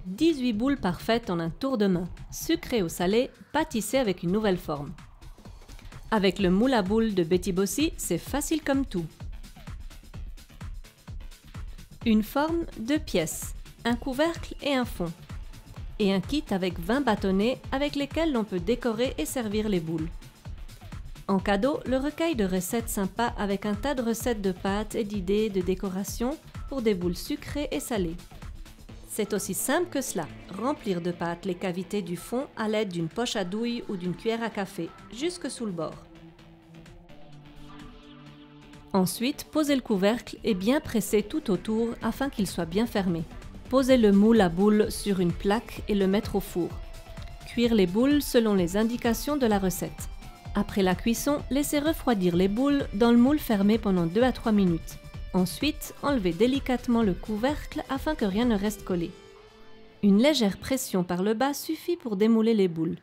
18 boules parfaites en un tour de main, sucrées ou salées, pâtissées avec une nouvelle forme. Avec le moule à boules de Betty Bossy, c'est facile comme tout. Une forme, 2 pièces, un couvercle et un fond. Et un kit avec 20 bâtonnets avec lesquels l'on peut décorer et servir les boules. En cadeau, le recueil de recettes sympas avec un tas de recettes de pâtes et d'idées de décoration pour des boules sucrées et salées. C'est aussi simple que cela, remplir de pâte les cavités du fond à l'aide d'une poche à douille ou d'une cuillère à café, jusque sous le bord. Ensuite, posez le couvercle et bien presser tout autour afin qu'il soit bien fermé. Posez le moule à boules sur une plaque et le mettre au four. Cuire les boules selon les indications de la recette. Après la cuisson, laissez refroidir les boules dans le moule fermé pendant 2 à 3 minutes. Ensuite, enlevez délicatement le couvercle afin que rien ne reste collé. Une légère pression par le bas suffit pour démouler les boules.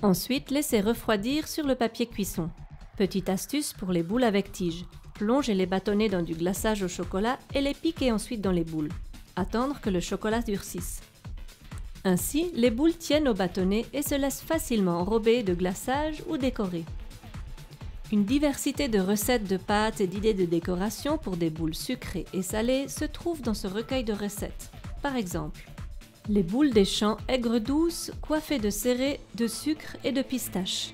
Ensuite, laissez refroidir sur le papier cuisson. Petite astuce pour les boules avec tige. Plongez les bâtonnets dans du glaçage au chocolat et les piquez ensuite dans les boules. Attendre que le chocolat durcisse. Ainsi, les boules tiennent au bâtonnet et se laissent facilement enrober de glaçage ou décorer. Une diversité de recettes de pâtes et d'idées de décoration pour des boules sucrées et salées se trouve dans ce recueil de recettes. Par exemple, les boules des champs aigres douces coiffées de céré, de sucre et de pistache.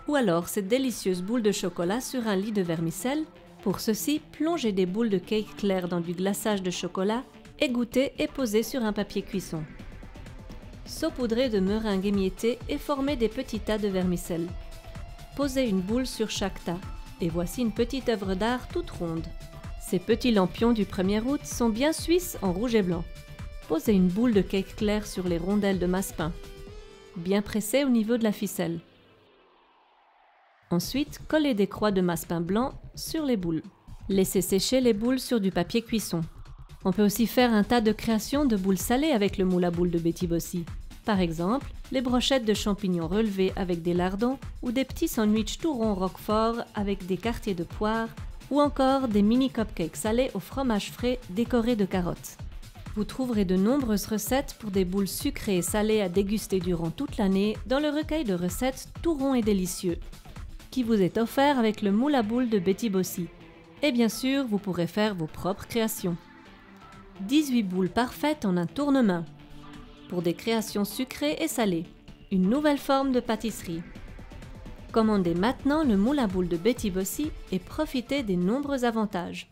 Ou alors cette délicieuse boule de chocolat sur un lit de vermicelle. Pour ceci, plongez des boules de cake clair dans du glaçage de chocolat, égouttez et posez sur un papier cuisson. Saupoudrez de meringue émiettée et formez des petits tas de vermicelle. Posez une boule sur chaque tas, et voici une petite œuvre d'art toute ronde. Ces petits lampions du 1er août sont bien suisses en rouge et blanc. Posez une boule de cake clair sur les rondelles de massepain, bien pressées au niveau de la ficelle. Ensuite, collez des croix de massepain blanc sur les boules. Laissez sécher les boules sur du papier cuisson. On peut aussi faire un tas de créations de boules salées avec le moule à boules de Betty Bossy. Par exemple, les brochettes de champignons relevées avec des lardons ou des petits sandwichs tout ronds roquefort avec des quartiers de poire ou encore des mini cupcakes salés au fromage frais décorés de carottes. Vous trouverez de nombreuses recettes pour des boules sucrées et salées à déguster durant toute l'année dans le recueil de recettes tout rond et délicieux qui vous est offert avec le moule à boules de Betty Bossy. Et bien sûr, vous pourrez faire vos propres créations. 18 boules parfaites en un tourne-main pour des créations sucrées et salées. Une nouvelle forme de pâtisserie. Commandez maintenant le moule à boules de Betty Bossy et profitez des nombreux avantages.